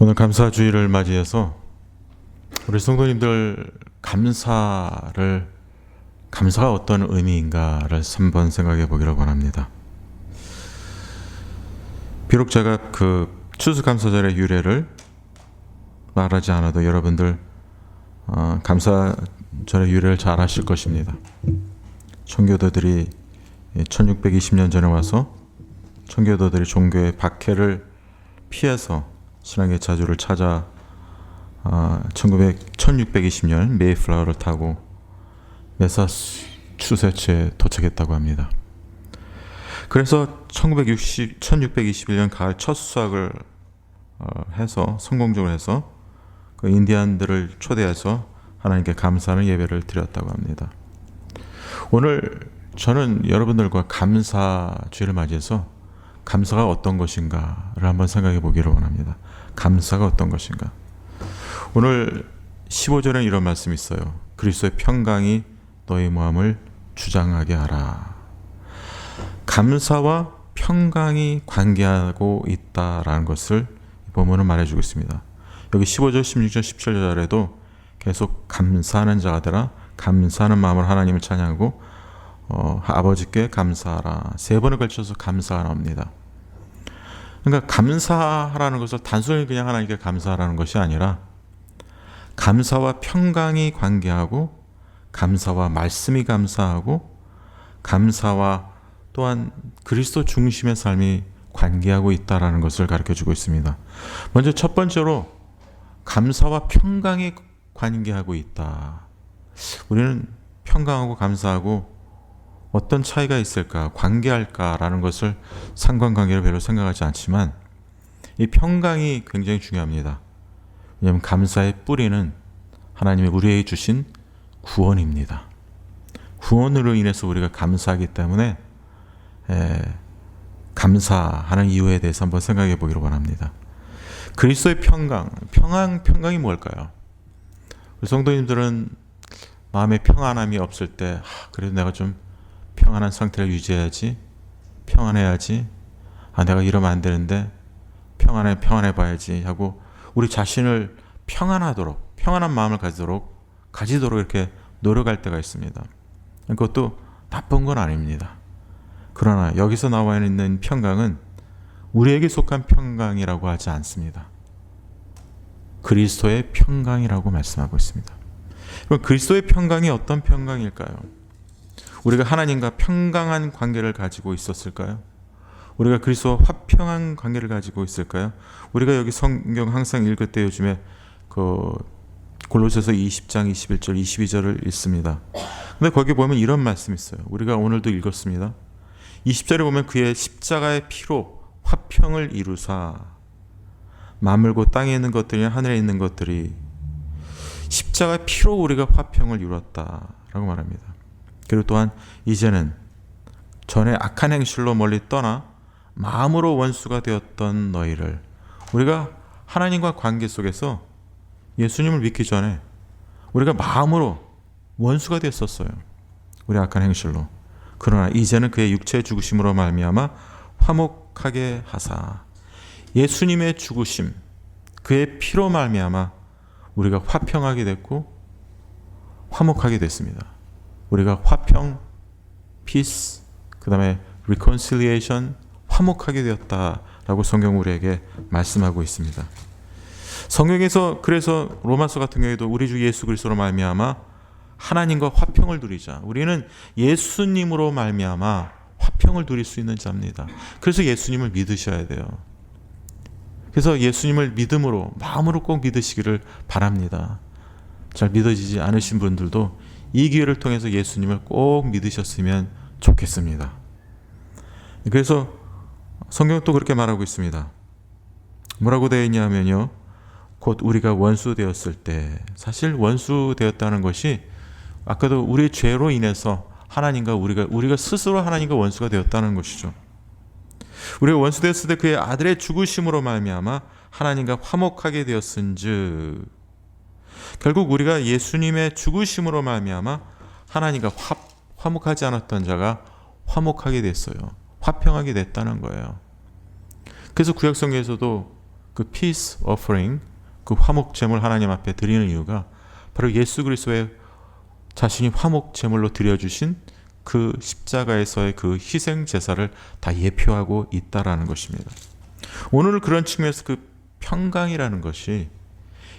오늘 감사주의를 맞이해서 우리 성도님들 감사가 어떤 의미인가를 한번 생각해 보기를 원합니다. 비록 제가 추수감사절의 유래를 말하지 않아도 여러분들 감사절의 유래를 잘 아실 것입니다. 청교도들이 1620년 전에 와서 청교도들이 종교의 박해를 피해서 신앙의 자주를 찾아 1620년 메이플라워를 타고 매사추세츠에 도착했다고 합니다. 그래서 1621년 가을 첫 수학을 해서 성공적으로 해서 그 인디안들을 초대해서 하나님께 감사하는 예배를 드렸다고 합니다. 오늘 저는 여러분들과 감사주의를 맞이해서 감사가 어떤 것인가를 한번 생각해 보기를 원합니다. 감사가 어떤 것인가. 오늘 15절에 이런 말씀이 있어요. 그리스도의 평강이 너희 마음을 주장하게 하라. 감사와 평강이 관계하고 있다라는 것을 본문은 말해주고 있습니다. 여기 15절, 16절, 17절에도 계속 감사하는 자가 되라, 감사하는 마음으로 하나님을 찬양하고 아버지께 감사하라. 3번에 걸쳐서 감사가 나옵니다. 그러니까 감사하라는 것을 단순히 그냥 하나님께 감사하라는 것이 아니라 감사와 평강이 관계하고, 감사와 말씀이 감사하고, 감사와 또한 그리스도 중심의 삶이 관계하고 있다는 것을 가르쳐주고 있습니다. 먼저 첫 번째로 감사와 평강이 관계하고 있다. 우리는 평강하고 감사하고 어떤 차이가 있을까, 관계할까라는 것을 상관관계로 별로 생각하지 않지만 이 평강이 굉장히 중요합니다. 왜냐하면 감사의 뿌리는 하나님이 우리에게 주신 구원입니다. 구원으로 인해서 우리가 감사하기 때문에 감사하는 이유에 대해서 한번 생각해 보기를 원합니다. 그리스도의 평강이 뭘까요? 우리 성도님들은 마음에 평안함이 없을 때 그래도 내가 좀 평안한 상태를 유지해야지, 평안해야지, 내가 이러면 안 되는데 평안해 봐야지 하고 우리 자신을 평안한 마음을 가지도록 이렇게 노력할 때가 있습니다. 그것도 나쁜 건 아닙니다. 그러나 여기서 나와 있는 평강은 우리에게 속한 평강이라고 하지 않습니다. 그리스도의 평강이라고 말씀하고 있습니다. 그럼 그리스도의 평강이 어떤 평강일까요? 우리가 하나님과 평강한 관계를 가지고 있었을까요? 우리가 그리스도와 화평한 관계를 가지고 있을까요? 우리가 여기 성경 항상 읽을 때 요즘에 골로새서 20장 21절 22절을 읽습니다. 근데 거기 보면 이런 말씀이 있어요. 우리가 오늘도 읽었습니다. 20절에 보면 그의 십자가의 피로 화평을 이루사 만물고 땅에 있는 것들이나 하늘에 있는 것들이 십자가의 피로 우리가 화평을 이루었다라고 말합니다. 그리고 또한 이제는 전에 악한 행실로 멀리 떠나 마음으로 원수가 되었던 너희를, 우리가 하나님과 관계 속에서 예수님을 믿기 전에 우리가 마음으로 원수가 되었었어요. 우리 악한 행실로. 그러나 이제는 그의 육체의 죽으심으로 말미암아 화목하게 하사, 예수님의 죽으심, 그의 피로 말미암아 우리가 화평하게 됐고 화목하게 됐습니다. 우리가 화평, peace, 그 다음에 reconciliation, 화목하게 되었다라고 성경 우리에게 말씀하고 있습니다. 성경에서 그래서 로마서 같은 경우에도 우리 주 예수 그리스도로 말미암아 하나님과 화평을 누리자. 우리는 예수님으로 말미암아 화평을 누릴 수 있는 자입니다. 그래서 예수님을 믿으셔야 돼요. 그래서 예수님을 믿음으로, 마음으로 꼭 믿으시기를 바랍니다. 잘 믿어지지 않으신 분들도 이 기회를 통해서 예수님을 꼭 믿으셨으면 좋겠습니다. 그래서 성경은 또 그렇게 말하고 있습니다. 뭐라고 되어 있냐면요, 곧 우리가 원수 되었을 때, 사실 원수 되었다는 것이 아까도 우리의 죄로 인해서 하나님과 우리가 스스로 하나님과 원수가 되었다는 것이죠. 우리가 원수 되었을 때 그의 아들의 죽으심으로 말미암아 하나님과 화목하게 되었은즉, 결국 우리가 예수님의 죽으심으로 말미암아 하나님과 화목하지 않았던 자가 화목하게 됐어요. 화평하게 됐다는 거예요. 그래서 구약성경에서도 그 peace offering, 그 화목 제물 하나님 앞에 드리는 이유가 바로 예수 그리스도의 자신이 화목 제물로 드려주신 그 십자가에서의 그 희생 제사를 다 예표하고 있다라는 것입니다. 오늘 그런 측면에서 그 평강이라는 것이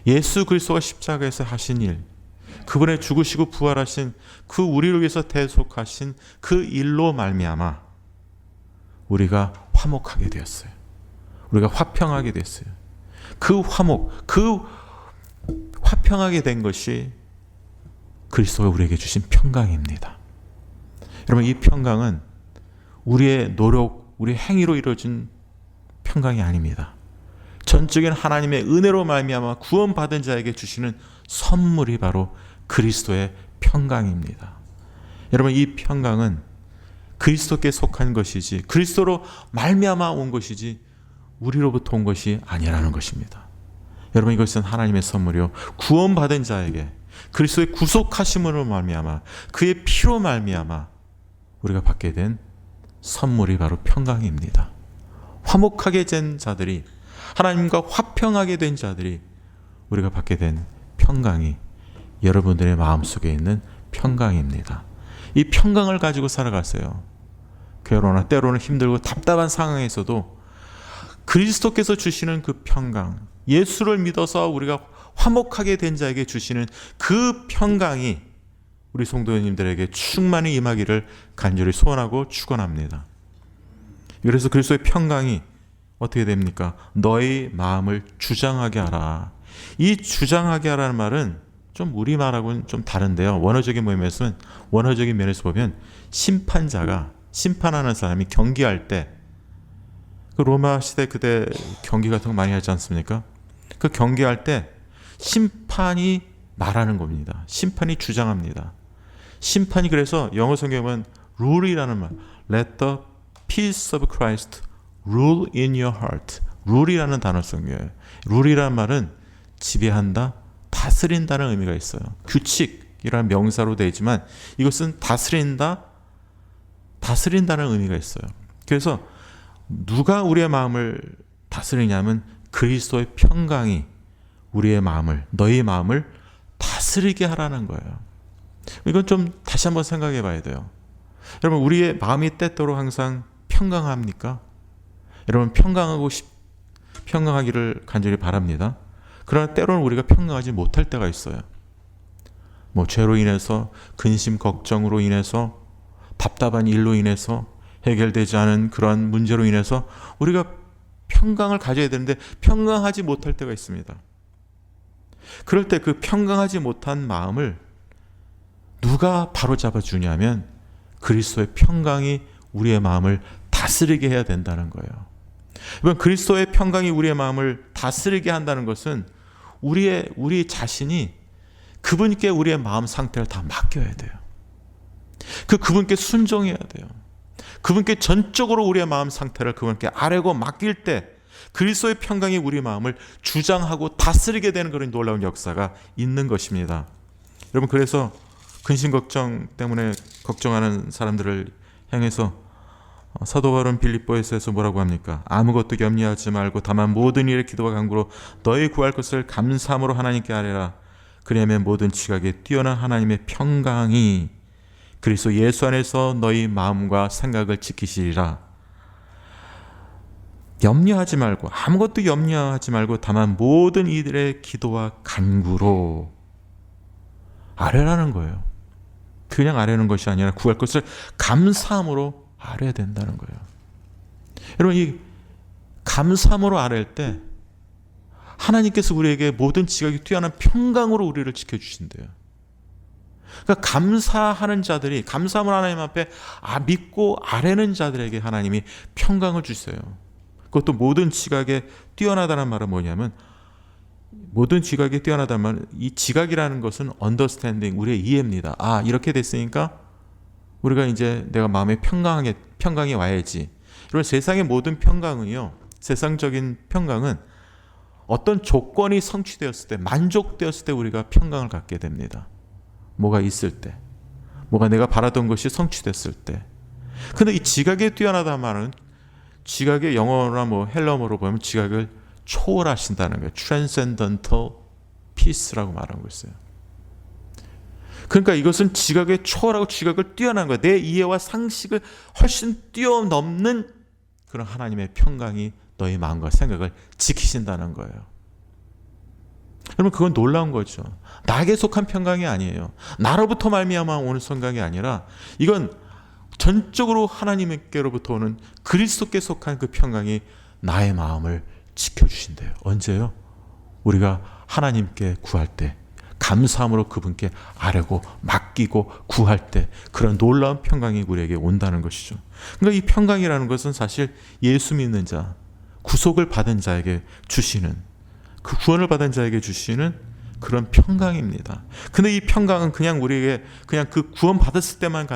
예수 그리스도가 십자가에서 하신 일, 그분의 죽으시고 부활하신 그 우리를 위해서 대속하신 그 일로 말미암아 우리가 화목하게 되었어요. 우리가 화평하게 됐어요. 그 화목, 그 화평하게 된 것이 그리스도가 우리에게 주신 평강입니다. 여러분, 이 평강은 우리의 노력, 우리의 행위로 이루어진 평강이 아닙니다. 전적인 하나님의 은혜로 말미암아 구원받은 자에게 주시는 선물이 바로 그리스도의 평강입니다. 여러분, 이 평강은 그리스도께 속한 것이지 그리스도로 말미암아 온 것이지 우리로부터 온 것이 아니라는 것입니다. 여러분, 이것은 하나님의 선물이요, 구원받은 자에게 그리스도의 구속하심으로 말미암아 그의 피로 말미암아 우리가 받게 된 선물이 바로 평강입니다. 화목하게 된 자들이, 하나님과 화평하게 된 자들이 우리가 받게 된 평강이 여러분들의 마음속에 있는 평강입니다. 이 평강을 가지고 살아가세요. 괴로우나 때로는 힘들고 답답한 상황에서도 그리스도께서 주시는 그 평강, 예수를 믿어서 우리가 화목하게 된 자에게 주시는 그 평강이 우리 성도님들에게 충만히 임하기를 간절히 소원하고 축원합니다. 그래서 그리스도의 평강이 어떻게 됩니까? 너희 마음을 주장하게 하라. 이 주장하게 하라는 말은 좀 우리말하고는 좀 다른데요. 원어적인 면에서 보면 심판자가, 심판하는 사람이 경기할 때, 그 로마 시대 그때 경기 같은 거 많이 하지 않습니까? 그 경기할 때 심판이 말하는 겁니다. 심판이 주장합니다. 심판이, 그래서 영어 성경에 보면 rule이라는 말, let the peace of Christ rule in your heart. rule이라는 단어 성경이에요. rule이라는 말은 지배한다, 다스린다는 의미가 있어요. 규칙이라는 명사로 되어 있지만 이것은 다스린다, 다스린다는 의미가 있어요. 그래서 누가 우리의 마음을 다스리냐면 그리스도의 평강이 우리의 마음을, 너희 마음을 다스리게 하라는 거예요. 이건 좀 다시 한번 생각해 봐야 돼요. 여러분, 우리의 마음이 때때로 항상 평강합니까? 여러분, 평강하기를 간절히 바랍니다. 그러나 때로는 우리가 평강하지 못할 때가 있어요. 죄로 인해서, 근심 걱정으로 인해서, 답답한 일로 인해서, 해결되지 않은 그러한 문제로 인해서 우리가 평강을 가져야 되는데 평강하지 못할 때가 있습니다. 그럴 때 그 평강하지 못한 마음을 누가 바로잡아 주냐면 그리스도의 평강이 우리의 마음을 다스리게 해야 된다는 거예요. 여러분, 그리스도의 평강이 우리의 마음을 다스리게 한다는 것은 우리 자신이 그분께 우리의 마음 상태를 다 맡겨야 돼요. 그분께 순종해야 돼요. 그분께 전적으로 우리의 마음 상태를 그분께 아뢰고 맡길 때 그리스도의 평강이 우리 마음을 주장하고 다스리게 되는 그런 놀라운 역사가 있는 것입니다. 여러분, 그래서 근심 걱정 때문에 걱정하는 사람들을 향해서 사도 바울은 빌립보에서 뭐라고 합니까? 아무것도 염려하지 말고 다만 모든 일에 기도와 간구로 너희 구할 것을 감사함으로 하나님께 아뢰라. 그리하면 모든 지각에 뛰어난 하나님의 평강이 그리스도 예수 안에서 너희 마음과 생각을 지키시리라. 염려하지 말고, 아무것도 염려하지 말고 다만 모든 이들의 기도와 간구로 아뢰라는 거예요. 그냥 아뢰는 것이 아니라 구할 것을 감사함으로 아뢰야 된다는 거예요. 여러분, 이 감사함으로 아뢰일 때 하나님께서 우리에게 모든 지각이 뛰어난 평강으로 우리를 지켜주신대요. 그러니까 감사하는 자들이, 감사함을 하나님 앞에 믿고 아뢰는 자들에게 하나님이 평강을 주세요. 그것도 모든 지각에 뛰어나다는 말은 뭐냐면, 모든 지각에 뛰어나다는 말은, 이 지각이라는 것은 understanding, 우리의 이해입니다. 이렇게 됐으니까 우리가 이제 내가 마음에 평강이 와야지. 그리고 세상의 모든 평강은요, 세상적인 평강은 어떤 조건이 성취되었을 때, 만족되었을 때 우리가 평강을 갖게 됩니다. 뭐가 있을 때, 뭐가 내가 바라던 것이 성취됐을 때. 근데 이 지각에 뛰어나다는 말은, 지각의 영어나 헬라어로 보면 지각을 초월하신다는 거예요. Transcendental Peace라고 말하고 있어요. 그러니까 이것은 지각에 초월하고 지각을 뛰어난 거예요. 내 이해와 상식을 훨씬 뛰어넘는 그런 하나님의 평강이 너의 마음과 생각을 지키신다는 거예요. 여러분, 그건 놀라운 거죠. 나에게 속한 평강이 아니에요. 나로부터 말미암아 오는 평강이 아니라 이건 전적으로 하나님께로부터 오는 그리스도께 속한 그 평강이 나의 마음을 지켜주신대요. 언제요? 우리가 하나님께 구할 때, 감사함으로 그분께 아뢰고 맡기고 구할 때 그런 놀라운 평강이 우리에게 온다는 것이죠. 그러니까 이 평강이라는 것은 사실 예수 믿는 자, 구속을 받은 자에게 주시는, 그 구원을 받은 자에게 주시는 그런 평강입니다. 근데 이 평강은 그냥 우리에게 그냥 그 구원 받았을 때만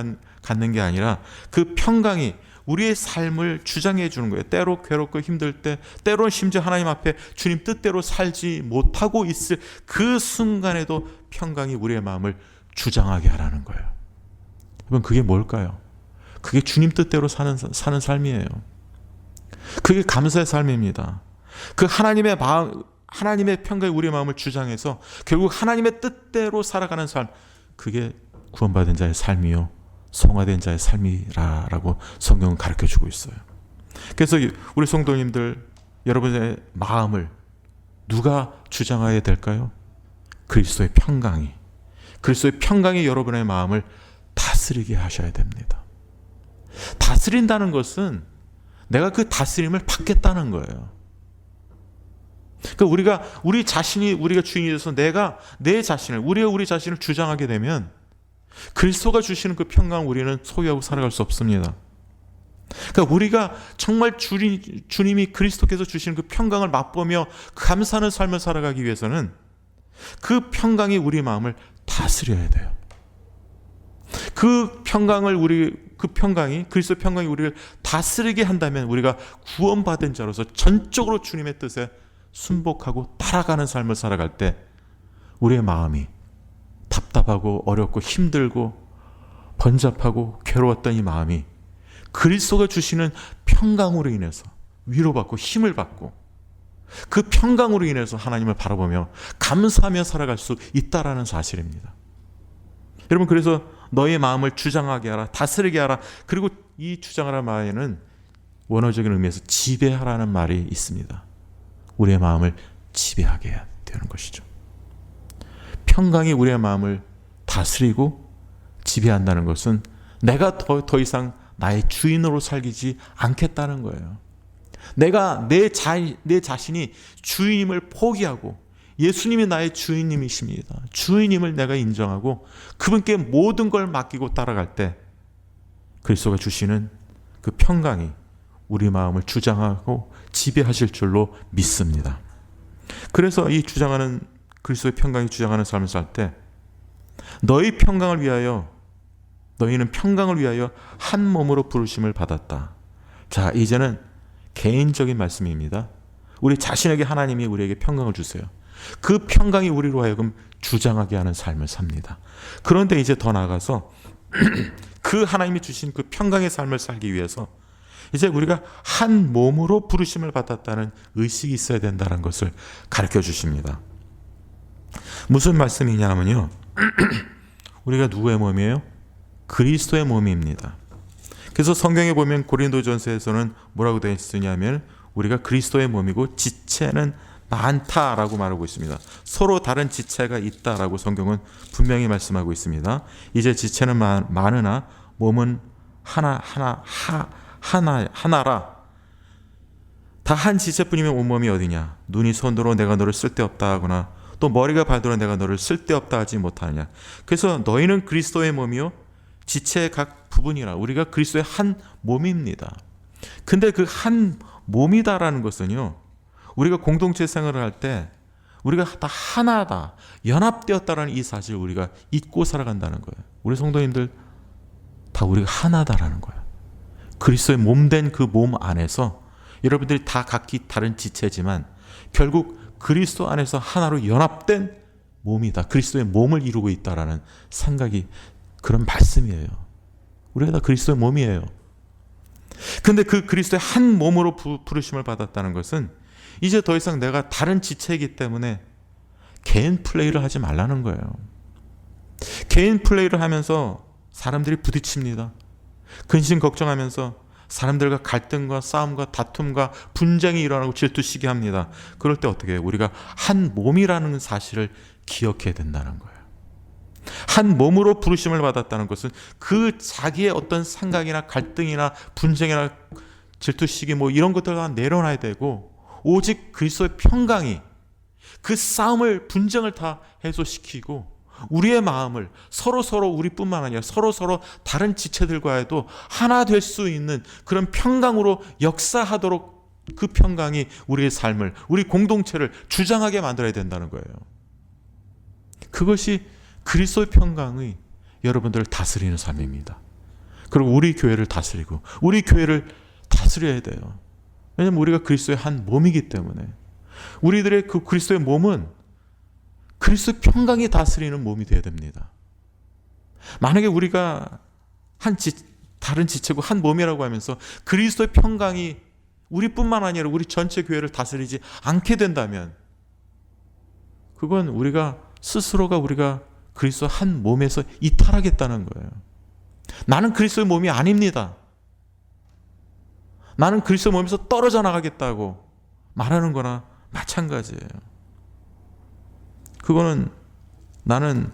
갖는 게 아니라 그 평강이 우리의 삶을 주장해 주는 거예요. 때로 괴롭고 힘들 때, 때로는 심지어 하나님 앞에 주님 뜻대로 살지 못하고 있을 그 순간에도 평강이 우리의 마음을 주장하게 하라는 거예요. 여러분, 그게 뭘까요? 그게 주님 뜻대로 사는 삶이에요. 그게 감사의 삶입니다. 그 하나님의 마음, 하나님의 평강이 우리의 마음을 주장해서 결국 하나님의 뜻대로 살아가는 삶, 그게 구원받은 자의 삶이요, 성화된 자의 삶이라고 성경은 가르쳐주고 있어요. 그래서 우리 성도님들, 여러분의 마음을 누가 주장해야 될까요? 그리스도의 평강이, 그리스도의 평강이 여러분의 마음을 다스리게 하셔야 됩니다. 다스린다는 것은 내가 그 다스림을 받겠다는 거예요. 그러니까 우리 자신이, 우리가 주인이 돼서 내가 내 자신을, 우리가 우리 자신을 주장하게 되면 그리스도가 주시는 그 평강을 우리는 소유하고 살아갈 수 없습니다. 그러니까 우리가 정말 주님이 그리스도께서 주시는 그 평강을 맛보며 감사하는 삶을 살아가기 위해서는 그 평강이 우리 마음을 다스려야 돼요. 그 평강이, 그리스도의 평강이 우리를 다스리게 한다면 우리가 구원받은 자로서 전적으로 주님의 뜻에 순복하고 따라가는 삶을 살아갈 때 우리의 마음이 답답하고 어렵고 힘들고 번잡하고 괴로웠던 이 마음이 그리스도가 주시는 평강으로 인해서 위로받고 힘을 받고 그 평강으로 인해서 하나님을 바라보며 감사하며 살아갈 수 있다라는 사실입니다. 여러분, 그래서 너의 마음을 주장하게 하라, 다스리게 하라. 그리고 이 주장하라는 말에는 원어적인 의미에서 지배하라는 말이 있습니다. 우리의 마음을 지배하게 해야 되는 것이죠. 평강이 우리의 마음을 다스리고 지배한다는 것은 내가 더 이상 나의 주인으로 살기지 않겠다는 거예요. 내가 내 자신이 주인임을 포기하고 예수님이 나의 주인님이십니다. 주인임을 내가 인정하고 그분께 모든 걸 맡기고 따라갈 때 그리스도가 주시는 그 평강이 우리 마음을 주장하고 지배하실 줄로 믿습니다. 그래서 이 주장하는 그리스도의 평강이 주장하는 삶을 살 때 너희 평강을 위하여, 너희는 평강을 위하여 한 몸으로 부르심을 받았다. 자, 이제는 개인적인 말씀입니다. 우리 자신에게 하나님이 우리에게 평강을 주세요. 그 평강이 우리로 하여금 주장하게 하는 삶을 삽니다. 그런데 이제 더 나아가서 그 하나님이 주신 그 평강의 삶을 살기 위해서 이제 우리가 한 몸으로 부르심을 받았다는 의식이 있어야 된다는 것을 가르쳐 주십니다. 무슨 말씀이냐면요, 우리가 누구의 몸이에요? 그리스도의 몸입니다. 그래서 성경에 보면 고린도전서에서는 뭐라고 되어 있느냐면 우리가 그리스도의 몸이고 지체는 많다라고 말하고 있습니다. 서로 다른 지체가 있다라고 성경은 분명히 말씀하고 있습니다. 이제 지체는 많으나 몸은 하나라. 다 한 지체뿐이면 온몸이 어디냐? 눈이 손으로 내가 너를 쓸데없다 하거나 또 머리가 발도로 내가 너를 쓸데없다 하지 못하느냐? 그래서 너희는 그리스도의 몸이요 지체의 각 부분이라. 우리가 그리스도의 한 몸입니다. 근데 그 한 몸이다라는 것은요, 우리가 공동체 생활을 할 때 우리가 다 하나다, 연합되었다라는 이 사실을 우리가 잊고 살아간다는 거예요. 우리 성도님들 다 우리가 하나다라는 거예요. 그리스도의 몸된 그 몸 안에서 여러분들이 다 각기 다른 지체지만 결국 그리스도 안에서 하나로 연합된 몸이다. 그리스도의 몸을 이루고 있다라는 생각이, 그런 말씀이에요. 우리가 다 그리스도의 몸이에요. 근데 그 그리스도의 한 몸으로 부르심을 받았다는 것은 이제 더 이상 내가 다른 지체이기 때문에 개인 플레이를 하지 말라는 거예요. 개인 플레이를 하면서 사람들이 부딪힙니다. 근심 걱정하면서 사람들과 갈등과 싸움과 다툼과 분쟁이 일어나고 질투시게 합니다. 그럴 때 어떻게 해요? 우리가 한 몸이라는 사실을 기억해야 된다는 거예요. 한 몸으로 부르심을 받았다는 것은 그 자기의 어떤 생각이나 갈등이나 분쟁이나 질투시기 이런 것들을 다 내려놔야 되고, 오직 그리스도의 평강이 그 싸움을 분쟁을 다 해소시키고 우리의 마음을 서로 우리뿐만 아니라 서로 다른 지체들과도 하나 될 수 있는 그런 평강으로 역사하도록, 그 평강이 우리의 삶을, 우리 공동체를 주장하게 만들어야 된다는 거예요. 그것이 그리스도의 평강의 여러분들을 다스리는 삶입니다. 그리고 우리 교회를 다스리고 우리 교회를 다스려야 돼요. 왜냐하면 우리가 그리스도의 한 몸이기 때문에. 우리들의 그 그리스도의 몸은 그리스도의 평강이 다스리는 몸이 되어야 됩니다. 만약에 우리가 다른 지체고 한 몸이라고 하면서 그리스도의 평강이 우리뿐만 아니라 우리 전체 교회를 다스리지 않게 된다면, 그건 우리가 그리스도 한 몸에서 이탈하겠다는 거예요. 나는 그리스도의 몸이 아닙니다. 나는 그리스도의 몸에서 떨어져 나가겠다고 말하는 거나 마찬가지예요. 그거는 나는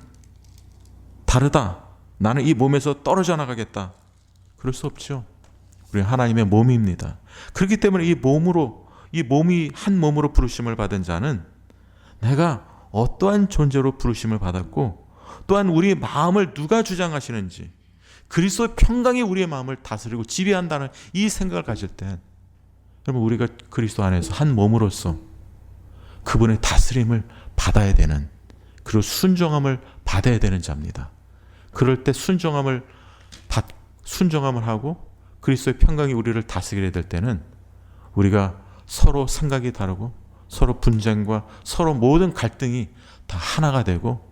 다르다, 나는 이 몸에서 떨어져 나가겠다, 그럴 수 없죠. 우리 하나님의 몸입니다. 그렇기 때문에 이 몸이 한 몸으로 부르심을 받은 자는 내가 어떠한 존재로 부르심을 받았고, 또한 우리 마음을 누가 주장하시는지, 그리스도의 평강이 우리의 마음을 다스리고 지배한다는 이 생각을 가질 때, 여러분, 우리가 그리스도 안에서 한 몸으로서 그분의 다스림을 받아야 되는, 그리고 순종함을 받아야 되는 자입니다. 그럴 때 순종함을 하고 그리스도의 평강이 우리를 다스리게 될 때는, 우리가 서로 생각이 다르고 서로 분쟁과 서로 모든 갈등이 다 하나가 되고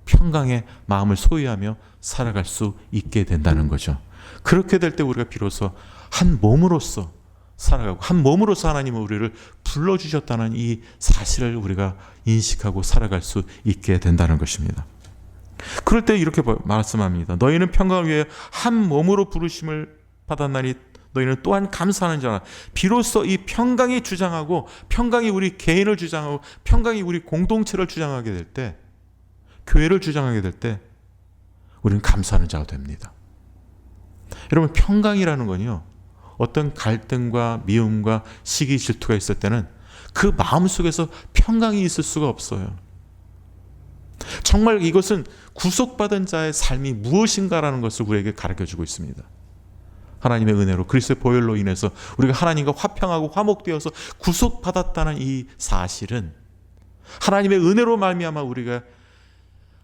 평강의 마음을 소유하며 살아갈 수 있게 된다는 거죠. 그렇게 될 때 우리가 비로소 한 몸으로서 살아가고, 한 몸으로서 하나님은 우리를 불러주셨다는 이 사실을 우리가 인식하고 살아갈 수 있게 된다는 것입니다. 그럴 때 이렇게 말씀합니다. 너희는 평강을 위해 한 몸으로 부르심을 받았나니 너희는 또한 감사하는 자라. 비로소 이 평강이 주장하고, 평강이 우리 개인을 주장하고, 평강이 우리 공동체를 주장하게 될 때, 교회를 주장하게 될 때 우리는 감사하는 자가 됩니다. 여러분, 평강이라는 건요, 어떤 갈등과 미움과 시기 질투가 있을 때는 그 마음속에서 평강이 있을 수가 없어요. 정말 이것은 구속받은 자의 삶이 무엇인가라는 것을 우리에게 가르쳐주고 있습니다. 하나님의 은혜로, 그리스도의 보혈로 인해서 우리가 하나님과 화평하고 화목되어서 구속받았다는 이 사실은, 하나님의 은혜로 말미암아 우리가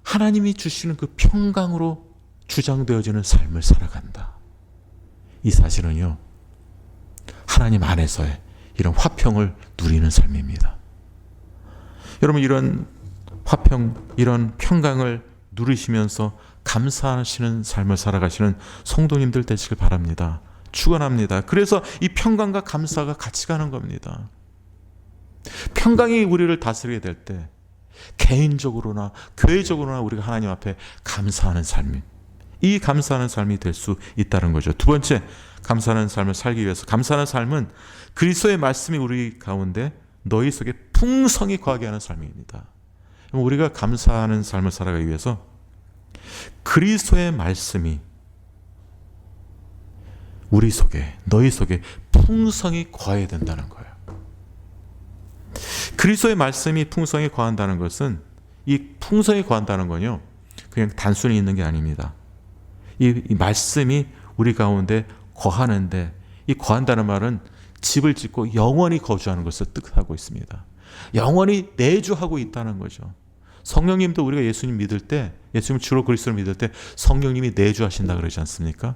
하나님이 주시는 그 평강으로 주장되어지는 삶을 살아간다. 이 사실은요, 하나님 안에서의 이런 화평을 누리는 삶입니다. 여러분, 이런 화평, 이런 평강을 누리시면서 감사하시는 삶을 살아가시는 성도님들 되시길 바랍니다. 축원합니다. 그래서 이 평강과 감사가 같이 가는 겁니다. 평강이 우리를 다스리게 될 때 개인적으로나 교회적으로나 우리가 하나님 앞에 감사하는 삶이, 이 감사하는 삶이 될 수 있다는 거죠. 두 번째, 감사하는 삶을 살기 위해서, 감사하는 삶은 그리스도의 말씀이 우리 가운데 너희 속에 풍성히 거하게 하는 삶입니다. 우리가 감사하는 삶을 살아가기 위해서 그리스도의 말씀이 우리 속에, 너희 속에 풍성히 거해야 된다는 거예요. 그리스도의 말씀이 풍성히 거한다는 것은, 이 풍성히 거한다는 건요, 그냥 단순히 있는 게 아닙니다. 이 말씀이 우리 가운데 거하는데, 이 거한다는 말은 집을 짓고 영원히 거주하는 것을 뜻하고 있습니다. 영원히 내주하고 있다는 거죠. 성령님도 우리가 예수님 믿을 때, 예수님 주로 그리스도를 믿을 때 성령님이 내주하신다 그러지 않습니까?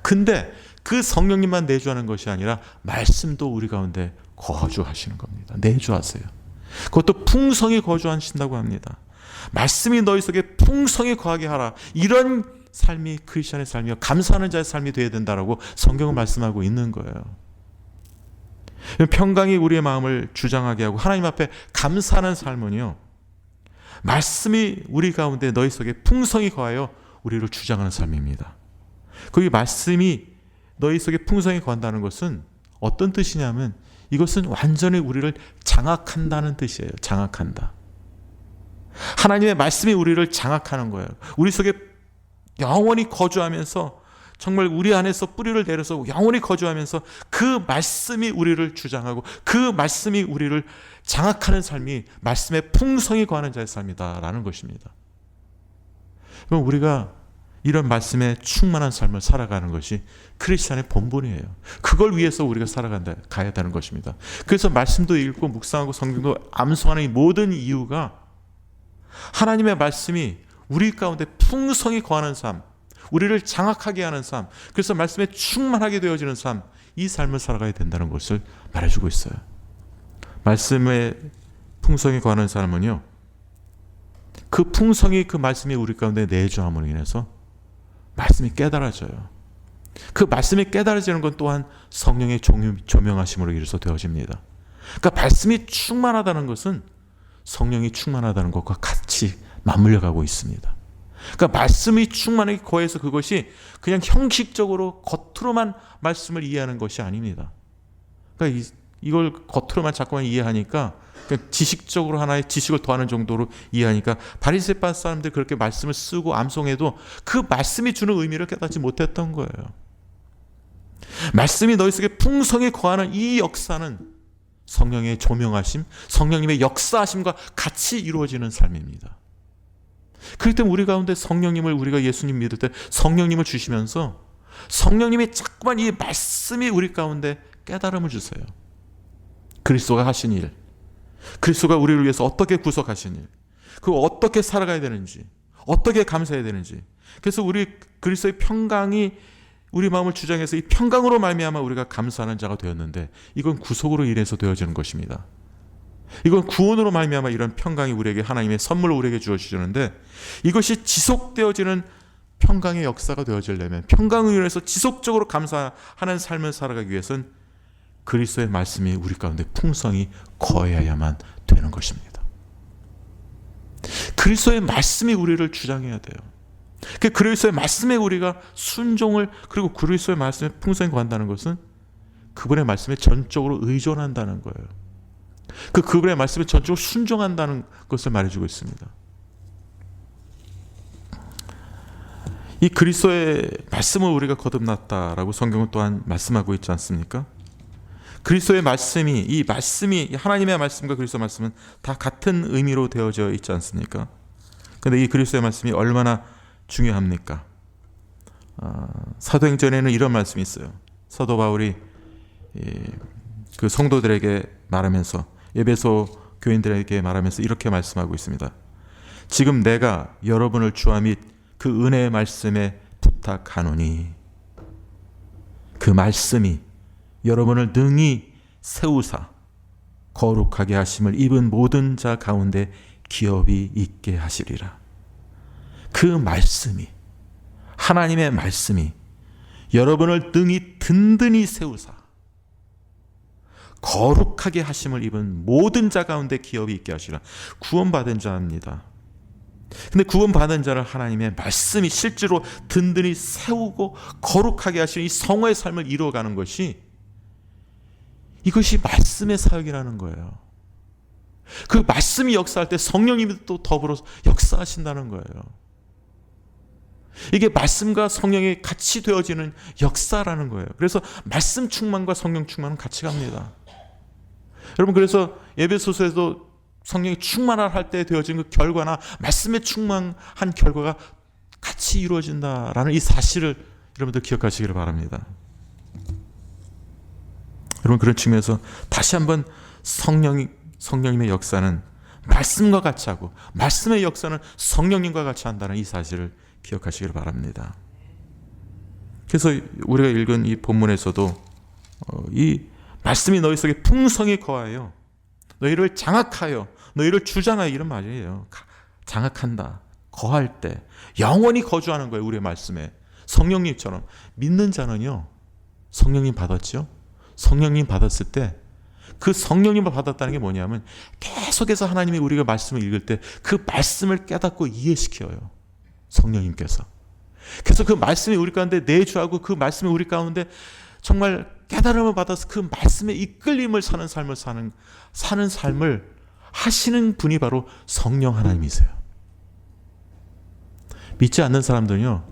근데 그 성령님만 내주하는 것이 아니라 말씀도 우리 가운데 거주하시는 겁니다. 내주하세요. 그것도 풍성히 거주하신다고 합니다. 말씀이 너희 속에 풍성히 거하게 하라. 이런 삶이 크리스천의 삶이요, 감사하는 자의 삶이 되어야 된다라고 성경은 말씀하고 있는 거예요. 평강이 우리의 마음을 주장하게 하고 하나님 앞에 감사하는 삶은요, 말씀이 우리 가운데 너희 속에 풍성히 거하여 우리를 주장하는 삶입니다. 그 말씀이 너희 속에 풍성히 거한다는 것은 어떤 뜻이냐면 이것은 완전히 우리를 장악한다는 뜻이에요. 장악한다. 하나님의 말씀이 우리를 장악하는 거예요. 우리 속에 영원히 거주하면서 정말 우리 안에서 뿌리를 내려서 영원히 거주하면서 그 말씀이 우리를 주장하고 그 말씀이 우리를 장악하는 삶이 말씀의 풍성히 거하는 자의 삶이다라는 것입니다. 그럼 우리가 이런 말씀에 충만한 삶을 살아가는 것이 크리스찬의 본분이에요. 그걸 위해서 우리가 가야 되는 것입니다. 그래서 말씀도 읽고 묵상하고 성경도 암송하는 이 모든 이유가 하나님의 말씀이 우리 가운데 풍성히 거하는 삶, 우리를 장악하게 하는 삶, 그래서 말씀에 충만하게 되어지는 삶, 이 삶을 살아가야 된다는 것을 말해주고 있어요. 말씀에 풍성히 거하는 삶은요, 그 풍성이 그 말씀이 우리 가운데 내주함으로 인해서 말씀이 깨달아져요. 그 말씀이 깨달아지는 건 또한 성령의 조명하심으로 인해서 되어집니다. 그러니까 말씀이 충만하다는 것은 성령이 충만하다는 것과 같이 맞물려 가고 있습니다. 그러니까 말씀이 충만하게 거해서 그것이 그냥 형식적으로 겉으로만 말씀을 이해하는 것이 아닙니다. 그러니까 이걸 겉으로만 자꾸만 이해하니까 지식적으로 하나의 지식을 더하는 정도로 이해하니까 바리새파 사람들이 그렇게 말씀을 쓰고 암송해도 그 말씀이 주는 의미를 깨닫지 못했던 거예요. 말씀이 너희 속에 풍성히 거하는 이 역사는 성령의 조명하심, 성령님의 역사하심과 같이 이루어지는 삶입니다. 그렇기 때문에 우리 가운데 성령님을, 우리가 예수님 믿을 때 성령님을 주시면서 성령님이 자꾸만 이 말씀이 우리 가운데 깨달음을 주세요. 그리스도가 하신 일, 그리스도가 우리를 위해서 어떻게 구속하신 일, 그 어떻게 살아가야 되는지, 어떻게 감사해야 되는지. 그래서 우리 그리스도의 평강이 우리 마음을 주장해서 이 평강으로 말미암아 우리가 감사하는 자가 되었는데, 이건 구속으로 인해서 되어지는 것입니다. 이건 구원으로 말미암아 이런 평강이 우리에게 하나님의 선물로 우리에게 주어지는데, 이것이 지속되어지는 평강의 역사가 되어지려면, 평강을 위해서 지속적으로 감사하는 삶을 살아가기 위해서는 그리스도의 말씀이 우리 가운데 풍성히 거해야만 되는 것입니다. 그리스도의 말씀이 우리를 주장해야 돼요. 그 그리스도의 말씀에 우리가 순종을, 그리고 그리스도의 말씀에 풍성히 거한다는 것은 그분의 말씀에 전적으로 의존한다는 거예요. 그분의 말씀에 전적으로 순종한다는 것을 말해주고 있습니다. 이 그리스도의 말씀을 우리가 거듭났다라고 성경은 또한 말씀하고 있지 않습니까? 그리스도의 말씀이, 이 말씀이, 하나님의 말씀과 그리스도의 말씀은 다 같은 의미로 되어져 있지 않습니까? 그런데 이 그리스도의 말씀이 얼마나 중요합니까? 사도행전에는 이런 말씀이 있어요. 사도 바울이 그 성도들에게 말하면서, 에베소 교인들에게 말하면서 이렇게 말씀하고 있습니다. 지금 내가 여러분을 주와 및 그 은혜의 말씀에 부탁하노니 그 말씀이 여러분을 능히 세우사 거룩하게 하심을 입은 모든 자 가운데 기업이 있게 하시리라. 그 말씀이, 하나님의 말씀이 여러분을 능히 든든히 세우사 거룩하게 하심을 입은 모든 자 가운데 기업이 있게 하시라. 구원받은 자입니다. 근데 구원받은 자를 하나님의 말씀이 실제로 든든히 세우고 거룩하게 하시는 이 성화의 삶을 이루어가는 것이, 이것이 말씀의 사역이라는 거예요. 그 말씀이 역사할 때 성령님이 또 더불어 역사하신다는 거예요. 이게 말씀과 성령이 같이 되어지는 역사라는 거예요. 그래서 말씀 충만과 성령 충만은 같이 갑니다. 여러분, 그래서 에베소서에도 성령이 충만할 때 되어지는 그 결과나 말씀에 충만한 결과가 같이 이루어진다라는 이 사실을 여러분들 기억하시기를 바랍니다. 여러분, 그런 측면에서 다시 한번 성령님의 역사는 말씀과 같이 하고 말씀의 역사는 성령님과 같이 한다는 이 사실을 기억하시기를 바랍니다. 그래서 우리가 읽은 이 본문에서도 이 말씀이 너희 속에 풍성히 거하여 너희를 장악하여 너희를 주장하여, 이런 말이에요. 장악한다, 거할 때 영원히 거주하는 거예요. 우리의 말씀에 성령님처럼. 믿는 자는요, 성령님 받았죠? 성령님 받았을 때 그 성령님을 받았다는 게 뭐냐면 계속해서 하나님이 우리가 말씀을 읽을 때 그 말씀을 깨닫고 이해시켜요. 성령님께서. 그래서 그 말씀이 우리 가운데 내주하고 그 말씀이 우리 가운데 정말 깨달음을 받아서 그 말씀의 이끌림을 사는 삶을 하시는 분이 바로 성령 하나님이세요. 믿지 않는 사람들은요,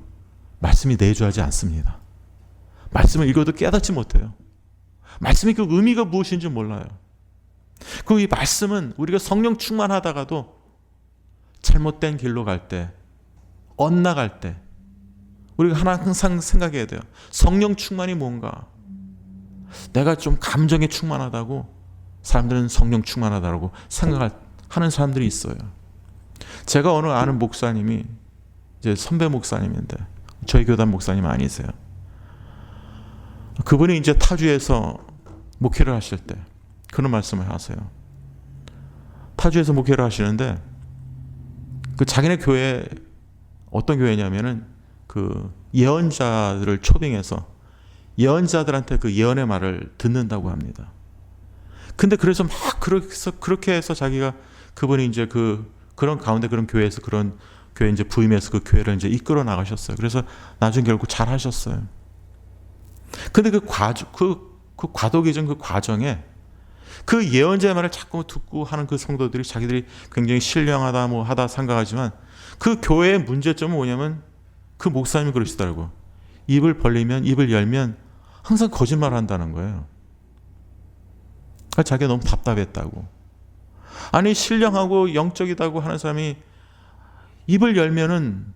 말씀이 내주하지 않습니다. 말씀을 읽어도 깨닫지 못해요. 말씀의 그 의미가 무엇인지 몰라요. 그 이 말씀은 우리가 성령 충만하다가도 잘못된 길로 갈 때, 엇나갈 때 우리가 항상 생각해야 돼요. 성령 충만이 뭔가? 내가 좀 감정에 충만하다고 사람들은 성령 충만하다고 생각하는 사람들이 있어요. 제가 어느 아는 목사님이 이제 선배 목사님인데 저희 교단 목사님 아니세요. 그분이 이제 타주에서 목회를 하실 때 그런 말씀을 하세요. 타주에서 목회를 하시는데 그 자기네 교회 어떤 교회냐면은 그 예언자들을 초빙해서 예언자들한테 그 예언의 말을 듣는다고 합니다. 근데 그래서 막 그렇게 해서 자기가 그분이 이제 그런 가운데 그런 교회에서 그런 교회 이제 부임해서 그 교회를 이제 이끌어 나가셨어요. 그래서 나중에 결국 잘 하셨어요. 근데 그 과도기전 그 과정에 그 예언자의 말을 자꾸 듣고 하는 그 성도들이 자기들이 굉장히 신령하다 뭐 하다 생각하지만 그 교회의 문제점은 뭐냐면 그 목사님이 그러시더라고요. 입을 열면 항상 거짓말 한다는 거예요. 자기가 너무 답답했다고. 아니 신령하고 영적이다고 하는 사람이 입을 열면은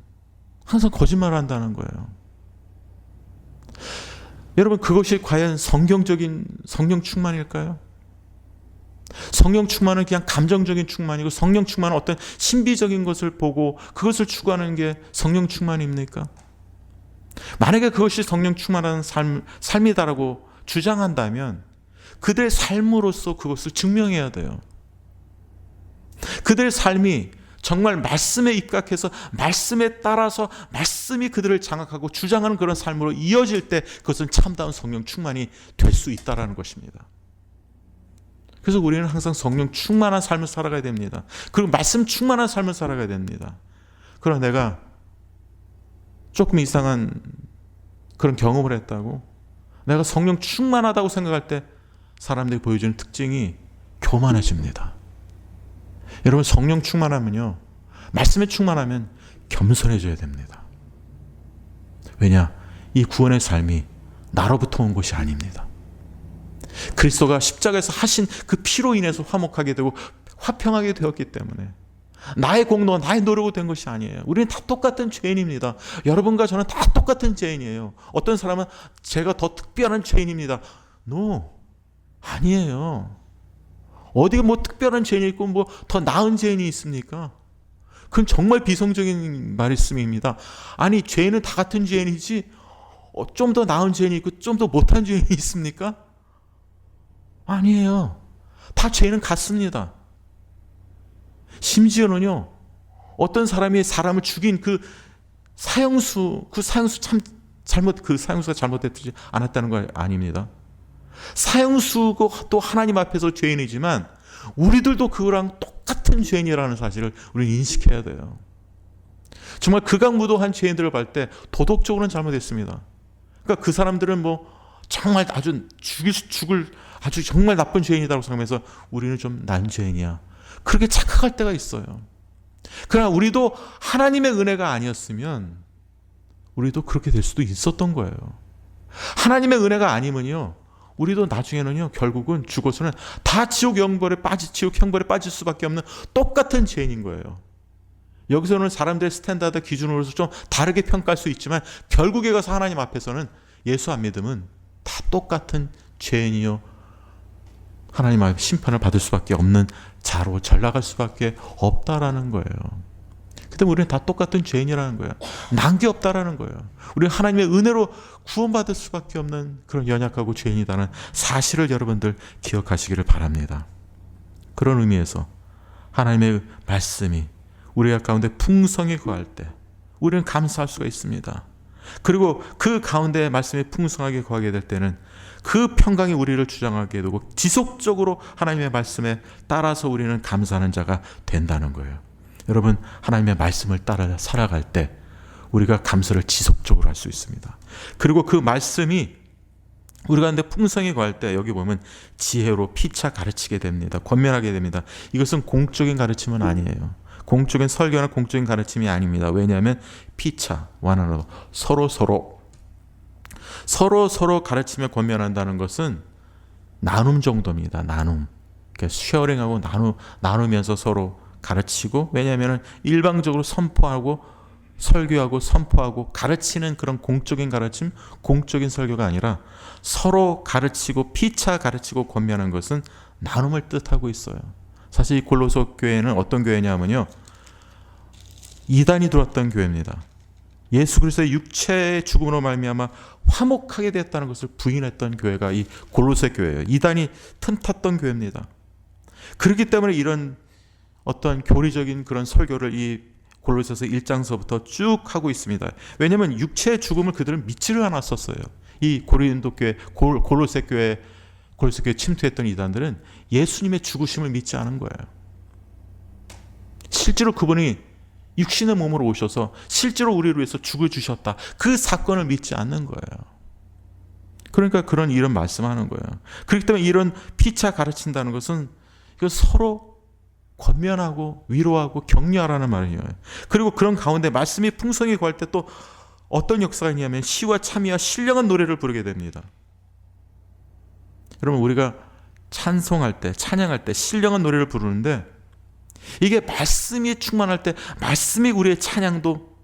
항상 거짓말 한다는 거예요. 여러분 그것이 과연 성경적인 성령 충만일까요? 성령 충만은 그냥 감정적인 충만이고 성령 충만은 어떤 신비적인 것을 보고 그것을 추구하는 게 성령 충만입니까? 만약에 그것이 성령 충만한 삶이다라고 주장한다면 그들의 삶으로서 그것을 증명해야 돼요. 그들의 삶이 정말 말씀에 입각해서 말씀에 따라서 말씀이 그들을 장악하고 주장하는 그런 삶으로 이어질 때 그것은 참다운 성령 충만이 될 수 있다는 것입니다. 그래서 우리는 항상 성령 충만한 삶을 살아가야 됩니다. 그리고 말씀 충만한 삶을 살아가야 됩니다. 그러나 내가 조금 이상한 그런 경험을 했다고 내가 성령 충만하다고 생각할 때 사람들이 보여주는 특징이 교만해집니다. 여러분 성령 충만하면요, 말씀에 충만하면 겸손해져야 됩니다. 왜냐? 이 구원의 삶이 나로부터 온 것이 아닙니다. 그리스도가 십자가에서 하신 그 피로 인해서 화목하게 되고 화평하게 되었기 때문에 나의 공로와 나의 노력으로 된 것이 아니에요. 우리는 다 똑같은 죄인입니다. 여러분과 저는 다 똑같은 죄인이에요. 어떤 사람은 제가 더 특별한 죄인입니다. No, 아니에요. 어디가 뭐 특별한 죄인이 있고 뭐 더 나은 죄인이 있습니까? 그건 정말 비성적인 말씀입니다. 아니 죄인은 다 같은 죄인이지 좀 더 나은 죄인이 있고 좀 더 못한 죄인이 있습니까? 아니에요. 다 죄인은 같습니다. 심지어는요, 어떤 사람이 사람을 죽인 그 사형수가 잘못되지 않았다는 거 아닙니다. 사형수고 또 하나님 앞에서 죄인이지만 우리들도 그거랑 똑같은 죄인이라는 사실을 우리는 인식해야 돼요. 정말 극악무도한 죄인들을 볼 때 도덕적으로는 잘못했습니다. 그러니까 그 사람들은 뭐 정말 아주 죽을 아주 정말 나쁜 죄인이라고 생각해서 우리는 좀 나은 죄인이야, 그렇게 착각할 때가 있어요. 그러나 우리도 하나님의 은혜가 아니었으면 우리도 그렇게 될 수도 있었던 거예요. 하나님의 은혜가 아니면요, 우리도 나중에는요, 결국은 죽어서는 다 지옥 형벌에 빠질 수밖에 없는 똑같은 죄인인 거예요. 여기서는 사람들의 스탠다드 기준으로서 좀 다르게 평가할 수 있지만 결국에 가서 하나님 앞에서는 예수 안 믿으면 다 똑같은 죄인이요, 하나님 앞에 심판을 받을 수밖에 없는 자로 전락할 수밖에 없다라는 거예요. 근데 우리는 다 똑같은 죄인이라는 거예요. 난 게 없다라는 거예요. 우리는 하나님의 은혜로 구원받을 수밖에 없는 그런 연약하고 죄인이라는 사실을 여러분들 기억하시기를 바랍니다. 그런 의미에서 하나님의 말씀이 우리 가운데 풍성히 거할 때 우리는 감사할 수가 있습니다. 그리고 그 가운데 말씀이 풍성하게 거하게 될 때는 그 평강이 우리를 주장하게 되고 지속적으로 하나님의 말씀에 따라서 우리는 감사하는 자가 된다는 거예요. 여러분, 하나님의 말씀을 따라 살아갈 때 우리가 감사를 지속적으로 할 수 있습니다. 그리고 그 말씀이 우리 가운데 풍성히 거할 때 여기 보면 지혜로 피차 가르치게 됩니다. 권면하게 됩니다. 이것은 공적인 가르침은 아니에요. 공적인 설교나 공적인 가르침이 아닙니다. 왜냐하면 피차, 완화로 서로 가르치며 권면한다는 것은 나눔 정도입니다. 나눔. 그러니까 쉐어링하고 나누면서 서로 가르치고, 왜냐하면 일방적으로 선포하고 설교하고 선포하고 가르치는 그런 공적인 가르침, 공적인 설교가 아니라 서로 가르치고 피차 가르치고 권면하는 것은 나눔을 뜻하고 있어요. 사실 이 골로새 교회는 어떤 교회냐면요, 이단이 들어왔던 교회입니다. 예수 그리스도의 육체의 죽음으로 말미암아 화목하게 되었다는 것을 부인했던 교회가 이 골로새 교회예요. 이단이 틈탔던 교회입니다. 그렇기 때문에 이런 어떤 교리적인 그런 설교를 이 골로새서 1장서부터 쭉 하고 있습니다. 왜냐하면 육체의 죽음을 그들은 믿지를 않았었어요. 이 고린도 교회, 골로새 교회 침투했던 이단들은 예수님의 죽으심을 믿지 않은 거예요. 실제로 그분이 육신의 몸으로 오셔서 실제로 우리를 위해서 죽어주셨다, 그 사건을 믿지 않는 거예요. 그러니까 이런 말씀하는 거예요. 그렇기 때문에 이런 피차 가르친다는 것은 이거 서로 권면하고 위로하고 격려하라는 말이에요. 그리고 그런 가운데 말씀이 풍성히 거할 때 또 어떤 역사가 있냐면 시와 참미와 신령한 노래를 부르게 됩니다. 여러분, 우리가 찬송할 때, 찬양할 때 신령한 노래를 부르는데 이게 말씀이 충만할 때 말씀이 우리의 찬양도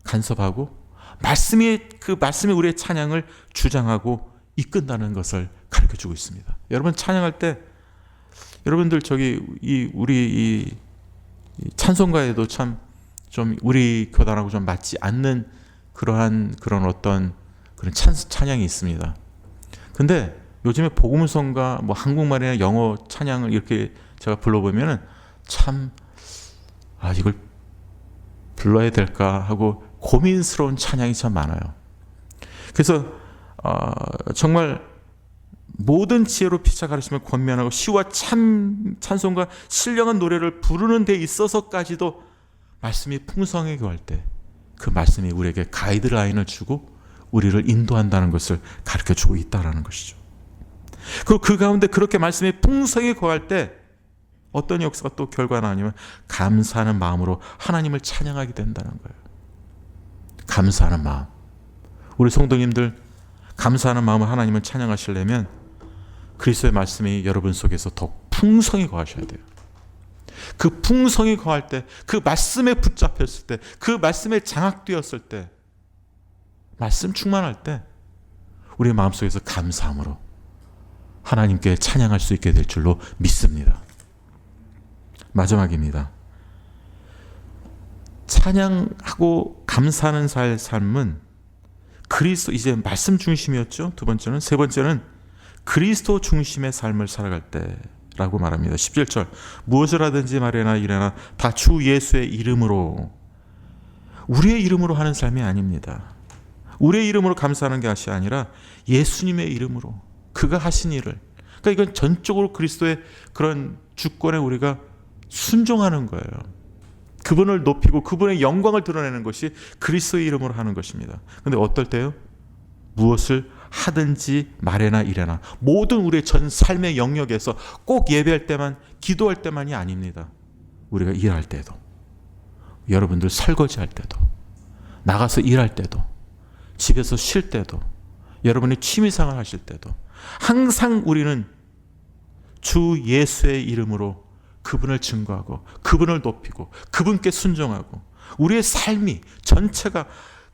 간섭하고 말씀이 우리의 찬양을 주장하고 이끈다는 것을 가르쳐주고 있습니다. 여러분, 찬양할 때 여러분들 우리 찬송가에도 참 좀 우리 교단하고 좀 맞지 않는 그런 어떤 그런 찬양이 있습니다. 근데 요즘에 복음성가 한국말이나 영어 찬양을 이렇게 제가 불러보면은 참 이걸 불러야 될까 하고 고민스러운 찬양이 참 많아요. 그래서 정말 모든 지혜로 피차 가르치며 권면하고 시와 찬송과 신령한 노래를 부르는 데 있어서까지도 말씀이 풍성하게 구할 때 그 말씀이 우리에게 가이드라인을 주고 우리를 인도한다는 것을 가르쳐주고 있다는 것이죠. 그리고 그 가운데 그렇게 말씀이 풍성히 구할 때 어떤 역사가 또 결과는 아니면 감사하는 마음으로 하나님을 찬양하게 된다는 거예요. 감사하는 마음. 우리 성도님들, 감사하는 마음으로 하나님을 찬양하시려면 그리스도의 말씀이 여러분 속에서 더 풍성히 거하셔야 돼요. 그 풍성히 거할 때, 그 말씀에 붙잡혔을 때, 그 말씀에 장악되었을 때, 말씀 충만할 때 우리 마음속에서 감사함으로 하나님께 찬양할 수 있게 될 줄로 믿습니다. 마지막입니다. 찬양하고 감사하는 삶은 그리스도, 이제 말씀 중심이었죠. 두 번째는. 세 번째는 그리스도 중심의 삶을 살아갈 때라고 말합니다. 17절, 무엇을 하든지 말이나 이래나 다 주 예수의 이름으로, 우리의 이름으로 하는 삶이 아닙니다. 우리의 이름으로 감사하는 것이 아니라 예수님의 이름으로 그가 하신 일을, 그러니까 이건 전적으로 그리스도의 그런 주권에 우리가 순종하는 거예요. 그분을 높이고 그분의 영광을 드러내는 것이 그리스도의 이름으로 하는 것입니다. 그런데 어떨 때요? 무엇을 하든지 말해나 이래나, 모든 우리의 전 삶의 영역에서 꼭 예배할 때만, 기도할 때만이 아닙니다. 우리가 일할 때도, 여러분들 설거지할 때도, 나가서 일할 때도, 집에서 쉴 때도, 여러분이 취미생활 하실 때도 항상 우리는 주 예수의 이름으로 그분을 증거하고 그분을 높이고 그분께 순종하고 우리의 삶이 전체가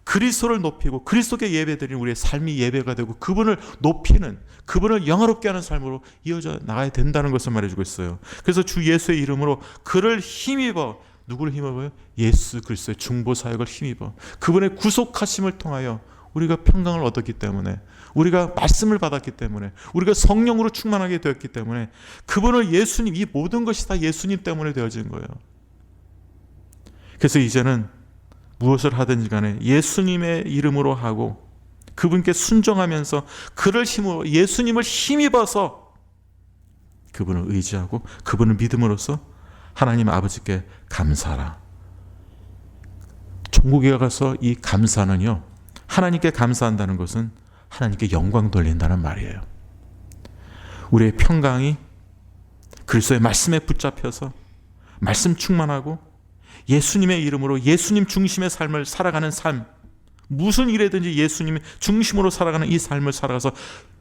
그리스도를 높이고 그리스도께 예배드리는 우리의 삶이 예배가 되고 그분을 높이는, 그분을 영화롭게 하는 삶으로 이어져 나가야 된다는 것을 말해주고 있어요. 그래서 주 예수의 이름으로 그를 힘입어, 누구를 힘입어요? 예수 그리스도의 중보 사역을 힘입어 그분의 구속하심을 통하여 우리가 평강을 얻었기 때문에, 우리가 말씀을 받았기 때문에, 우리가 성령으로 충만하게 되었기 때문에, 그분을 예수님, 이 모든 것이 다 예수님 때문에 되어진 거예요. 그래서 이제는 무엇을 하든지 간에 예수님의 이름으로 하고 그분께 순종하면서 그를 힘으로 예수님을 힘입어서 그분을 의지하고 그분을 믿음으로써 하나님 아버지께 감사하라. 천국에 가서 이 감사는요, 하나님께 감사한다는 것은 하나님께 영광 돌린다는 말이에요. 우리의 평강이 그리스도의 말씀에 붙잡혀서 말씀 충만하고 예수님의 이름으로 예수님 중심의 삶을 살아가는 삶, 무슨 일에든지 예수님 중심으로 살아가는 이 삶을 살아가서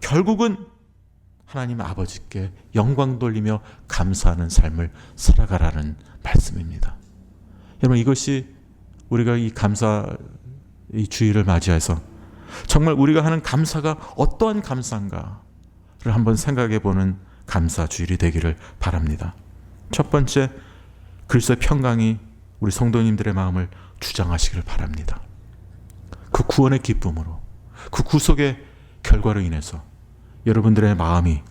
결국은 하나님 아버지께 영광 돌리며 감사하는 삶을 살아가라는 말씀입니다. 여러분, 이것이 우리가 이 감사 이 주일을 맞이해서 정말 우리가 하는 감사가 어떠한 감사인가를 한번 생각해 보는 감사 주일이 되기를 바랍니다. 첫 번째, 그리스도의 평강이 우리 성도님들의 마음을 주장하시기를 바랍니다. 그 구원의 기쁨으로, 그 구속의 결과로 인해서 여러분들의 마음이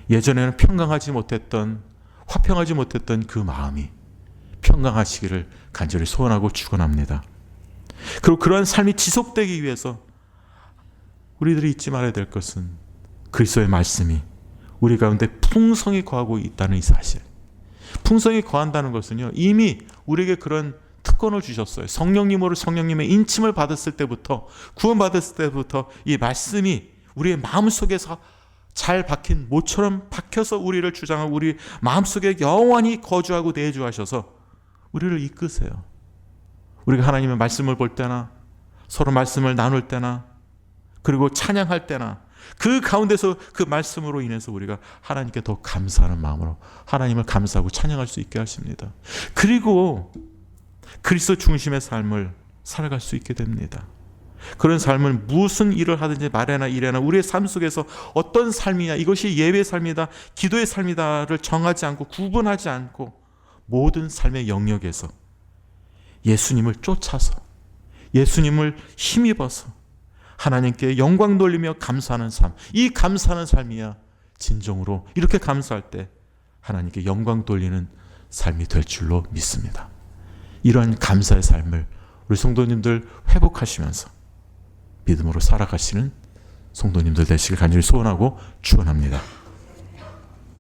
예전에는 평강하지 못했던, 화평하지 못했던 그 마음이 평강하시기를 간절히 소원하고 축원합니다. 그리고 그러한 삶이 지속되기 위해서 우리들이 잊지 말아야 될 것은 그리스도의 말씀이 우리 가운데 풍성히 거하고 있다는 이 사실. 풍성히 거한다는 것은요, 이미 우리에게 그런 특권을 주셨어요. 성령님의 인침을 받았을 때부터, 구원받았을 때부터 이 말씀이 우리의 마음속에서 잘 박힌 모처럼 박혀서 우리를 주장하고 우리 마음속에 영원히 거주하고 내주하셔서 우리를 이끄세요. 우리가 하나님의 말씀을 볼 때나 서로 말씀을 나눌 때나 그리고 찬양할 때나 그 가운데서 그 말씀으로 인해서 우리가 하나님께 더 감사하는 마음으로 하나님을 감사하고 찬양할 수 있게 하십니다. 그리고 그리스도 중심의 삶을 살아갈 수 있게 됩니다. 그런 삶을 무슨 일을 하든지 말이나 일이나 우리의 삶 속에서 어떤 삶이냐, 이것이 예배의 삶이다, 기도의 삶이다를 정하지 않고 구분하지 않고 모든 삶의 영역에서 예수님을 쫓아서 예수님을 힘입어서 하나님께 영광 돌리며 감사하는 삶, 이 감사하는 삶이야 진정으로 이렇게 감사할 때 하나님께 영광 돌리는 삶이 될 줄로 믿습니다. 이러한 감사의 삶을 우리 성도님들 회복하시면서 믿음으로 살아가시는 성도님들 되시길 간절히 소원하고 축원합니다.